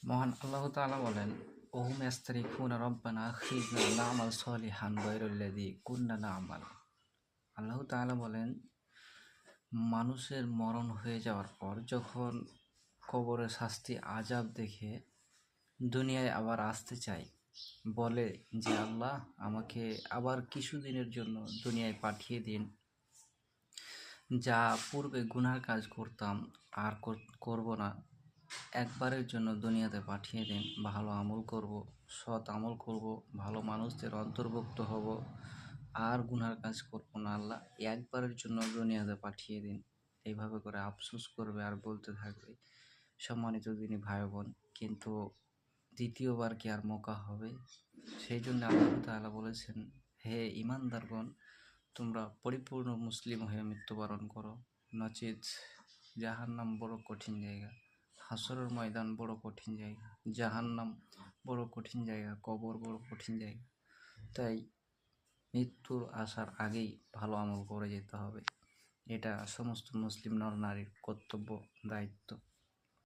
মহান আল্লাহ তাআলা বলেন, ওহুম ইয়াস্তারিখুনা রব্বানা আখরিজনা না'মাল সলিহান গায়রাল্লাযী কুন্না না'মাল। আল্লাহ তাআলা বলেন, মানুষের মরণ হয়ে যাওয়ার পর যখন কবরের শাস্তি আযাব দেখে দুনিয়ায় আবার আসতে চায়, বলে যে আল্লাহ, আমাকে আবার কিছুদিনের জন্য দুনিয়ায় পাঠিয়ে দিন। যা পূর্বে গুনার কাজ করতাম আর করব না, একবারের জন্য দুনিয়াতে পাঠিয়ে দিন। ভালো আমল করব, সৎ আমল করব, ভালো মানুষদের অন্তর্ভুক্ত হব, আর গুনার কাজ করব না আল্লাহ, একবারের জন্য দুনিয়াতে পাঠিয়ে দিন। এইভাবে করে আফসোস করবে আর বলতে থাকবে। সম্মানিত দিনী ভাই বোন, কিন্তু দ্বিতীয়বার কি আর মৌকা হবে? সেই জন্য আল্লাহ তাআলা বলেছেন, হে ঈমানদারগণ, তোমরা পরিপূর্ণ মুসলিম হয়ে মৃত্যুবরণ করো, নচিত জাহান্নাম বড় কঠিন জায়গা, হাসরের ময়দান বড় কঠিন জায়গা, জাহান্নাম বড় কঠিন জায়গা, কবর বড় কঠিন জায়গা। তাই মৃত্যুর আসার আগেই ভালো আমল করে যেতে হবে। এটা সমস্ত মুসলিম নর নারীর কর্তব্য, দায়িত্ব।